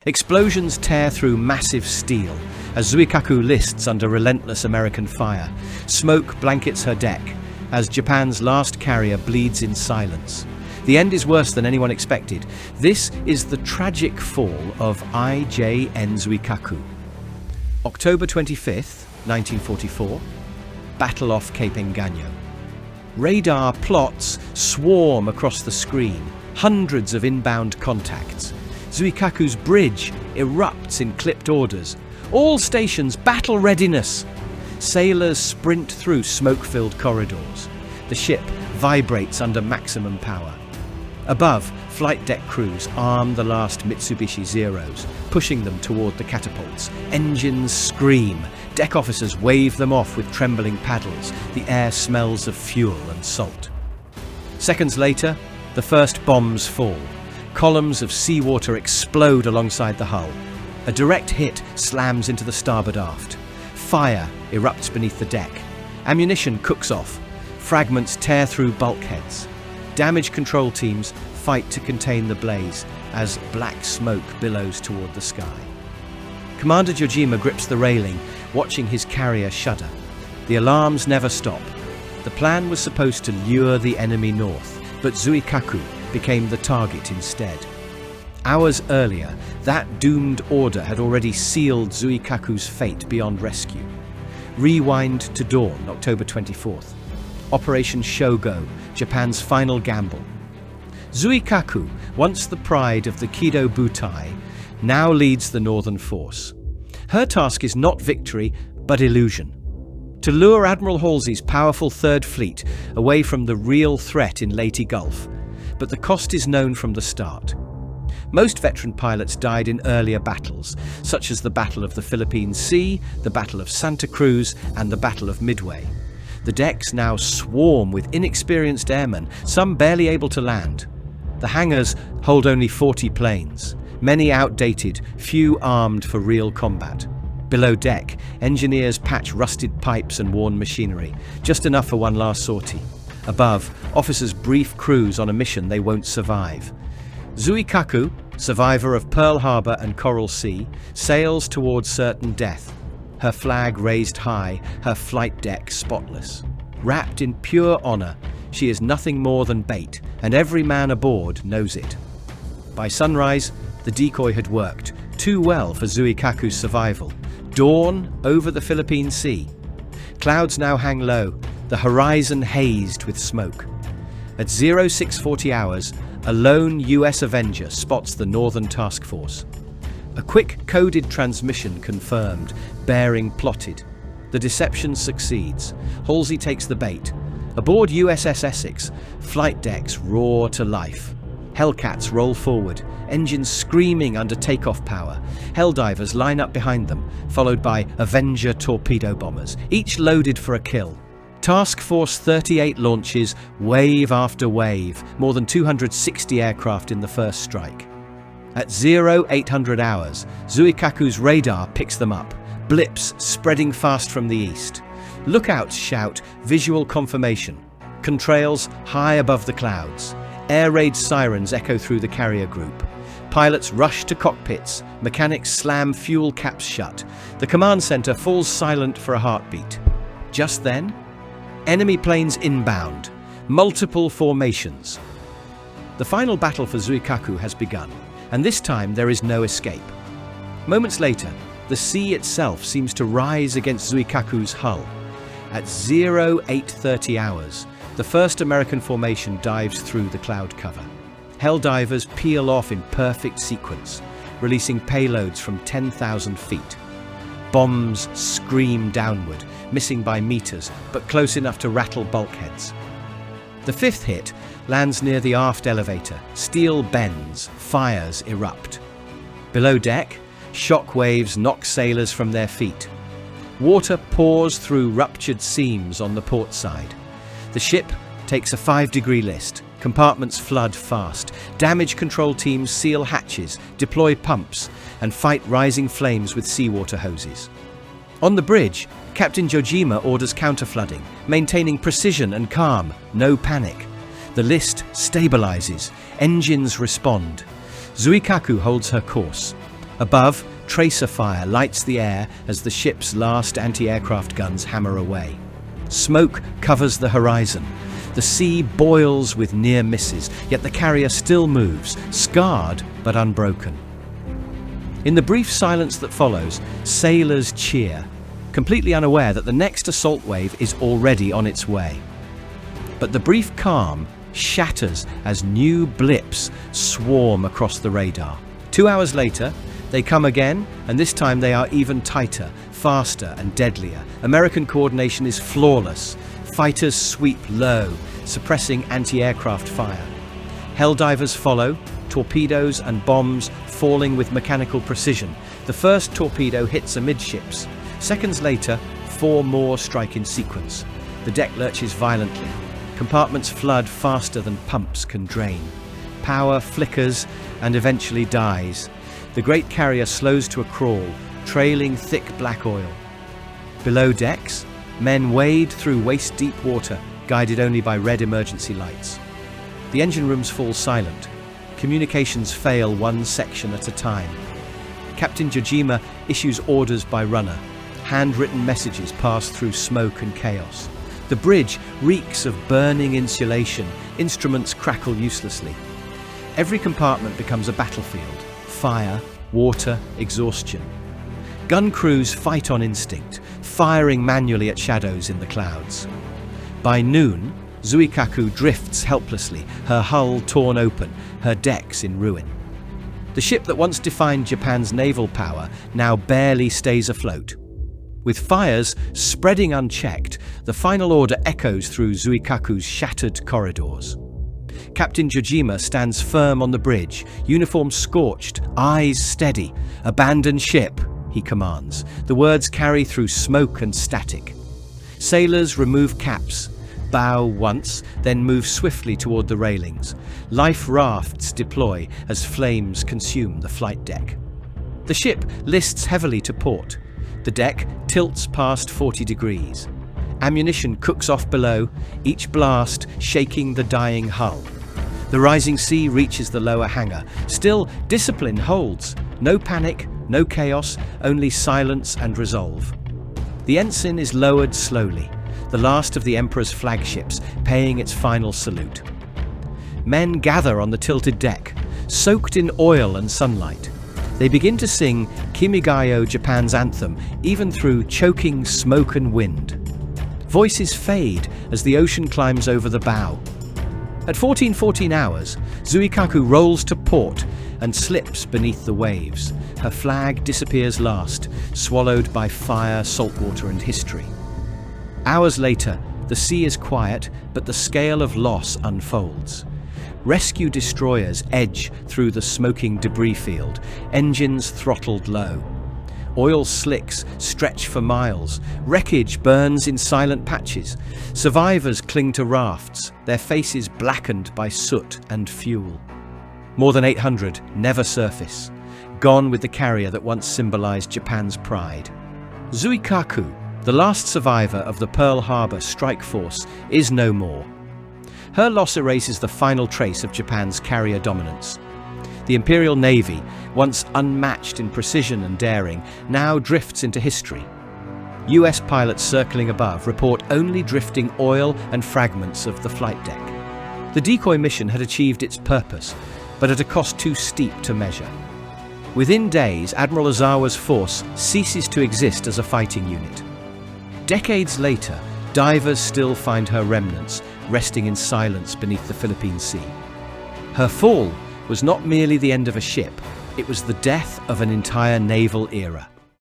Explosions tear through massive steel as Zuikaku lists under relentless American fire. Smoke blankets her deck as Japan's last carrier bleeds in silence. The end is worse than anyone expected. This is the tragic fall of IJN Zuikaku. October 25th, 1944, battle off Cape Engano. Radar plots swarm across the screen, hundreds of inbound contacts. Zuikaku's bridge erupts in clipped orders. All stations, battle readiness. Sailors sprint through smoke-filled corridors. The ship vibrates under maximum power. Above, flight deck crews arm the last Mitsubishi Zeros, pushing them toward the catapults. Engines scream. Deck officers wave them off with trembling paddles. The air smells of fuel and salt. Seconds later, the first bombs fall. Columns of seawater explode alongside the hull. A direct hit slams into the starboard aft. Fire erupts beneath the deck. Ammunition cooks off. Fragments tear through bulkheads. Damage control teams fight to contain the blaze as black smoke billows toward the sky. Commander Jojima grips the railing, watching his carrier shudder. The alarms never stop. The plan was supposed to lure the enemy north, but Zuikaku became the target instead. Hours earlier, that doomed order had already sealed Zuikaku's fate beyond rescue. Rewind to dawn, October 24th. Operation Shogo, Japan's final gamble. Zuikaku, once the pride of the Kido Butai, now leads the Northern Force. Her task is not victory, but illusion. To lure Admiral Halsey's powerful Third Fleet away from the real threat in Leyte Gulf, but the cost is known from the start. Most veteran pilots died in earlier battles, such as the Battle of the Philippine Sea, the Battle of Santa Cruz, and the Battle of Midway. The decks now swarm with inexperienced airmen, some barely able to land. The hangars hold only 40 planes, many outdated, few armed for real combat. Below deck, engineers patch rusted pipes and worn machinery, just enough for one last sortie. Above, officers brief crews on a mission they won't survive. Zuikaku, survivor of Pearl Harbor and Coral Sea, sails towards certain death. Her flag raised high, her flight deck spotless. Wrapped in pure honor, she is nothing more than bait, and every man aboard knows it. By sunrise, the decoy had worked, too well for Zuikaku's survival. Dawn over the Philippine Sea. Clouds now hang low, the horizon hazed with smoke. At 0640 hours, a lone US Avenger spots the Northern Task Force. A quick coded transmission confirmed, bearing plotted. The deception succeeds. Halsey takes the bait. Aboard USS Essex, flight decks roar to life. Hellcats roll forward, engines screaming under takeoff power. Helldivers line up behind them, followed by Avenger torpedo bombers, each loaded for a kill. Task Force 38 launches, wave after wave, more than 260 aircraft in the first strike. At 0800 hours, Zuikaku's radar picks them up, blips spreading fast from the east. Lookouts shout visual confirmation. Contrails high above the clouds. Air raid sirens echo through the carrier group. Pilots rush to cockpits. Mechanics slam fuel caps shut. The command center falls silent for a heartbeat. Just then, enemy planes inbound. Multiple formations. The final battle for Zuikaku has begun, and this time there is no escape. Moments later, the sea itself seems to rise against Zuikaku's hull. At 0830 hours, the first American formation dives through the cloud cover. Helldivers peel off in perfect sequence, releasing payloads from 10,000 feet. Bombs scream downward, missing by meters, but close enough to rattle bulkheads. The fifth hit lands near the aft elevator. Steel bends, fires erupt. Below deck, shock waves knock sailors from their feet. Water pours through ruptured seams on the port side. The ship takes a 5-degree list. Compartments flood fast. Damage control teams seal hatches, deploy pumps, and fight rising flames with seawater hoses. On the bridge, Captain Jojima orders counterflooding, maintaining precision and calm, no panic. The list stabilizes, engines respond. Zuikaku holds her course. Above, tracer fire lights the air as the ship's last anti-aircraft guns hammer away. Smoke covers the horizon. The sea boils with near misses, yet the carrier still moves, scarred but unbroken. In the brief silence that follows, sailors cheer, completely unaware that the next assault wave is already on its way. But the brief calm shatters as new blips swarm across the radar. 2 hours later, they come again, and this time they are even tighter, faster and deadlier. American coordination is flawless. Fighters sweep low, suppressing anti-aircraft fire. Helldivers follow, torpedoes and bombs falling with mechanical precision. The first torpedo hits amidships. Seconds later, 4 more strike in sequence. The deck lurches violently. Compartments flood faster than pumps can drain. Power flickers and eventually dies. The great carrier slows to a crawl, trailing thick black oil. Below decks, men wade through waist-deep water, guided only by red emergency lights. The engine rooms fall silent. Communications fail one section at a time. Captain Jojima issues orders by runner. Handwritten messages pass through smoke and chaos. The bridge reeks of burning insulation. Instruments crackle uselessly. Every compartment becomes a battlefield. Fire, water, exhaustion. Gun crews fight on instinct, firing manually at shadows in the clouds. By noon, Zuikaku drifts helplessly, her hull torn open, her decks in ruin. The ship that once defined Japan's naval power now barely stays afloat. With fires spreading unchecked, the final order echoes through Zuikaku's shattered corridors. Captain Jojima stands firm on the bridge, uniform scorched, eyes steady. "Abandon ship," he commands. The words carry through smoke and static. Sailors remove caps, bow once, then move swiftly toward the railings. Life rafts deploy as flames consume the flight deck. The ship lists heavily to port. The deck tilts past 40 degrees. Ammunition cooks off below, each blast shaking the dying hull. The rising sea reaches the lower hangar. Still, discipline holds. No panic, no chaos, only silence and resolve. The ensign is lowered slowly, the last of the Emperor's flagships, paying its final salute. Men gather on the tilted deck, soaked in oil and sunlight. They begin to sing Kimigayo, Japan's anthem, even through choking smoke and wind. Voices fade as the ocean climbs over the bow. At 14 hours, Zuikaku rolls to port and slips beneath the waves. Her flag disappears last, swallowed by fire, saltwater and history. Hours later, the sea is quiet, but the scale of loss unfolds. Rescue destroyers edge through the smoking debris field, engines throttled low. Oil slicks stretch for miles. Wreckage burns in silent patches. Survivors cling to rafts, their faces blackened by soot and fuel. More than 800 never surface, gone with the carrier that once symbolized Japan's pride. Zuikaku, the last survivor of the Pearl Harbor strike force, is no more. Her loss erases the final trace of Japan's carrier dominance. The Imperial Navy, once unmatched in precision and daring, now drifts into history. US pilots circling above report only drifting oil and fragments of the flight deck. The decoy mission had achieved its purpose, but at a cost too steep to measure. Within days, Admiral Ozawa's force ceases to exist as a fighting unit. Decades later, divers still find her remnants, resting in silence beneath the Philippine Sea. Her fall was not merely the end of a ship, it was the death of an entire naval era.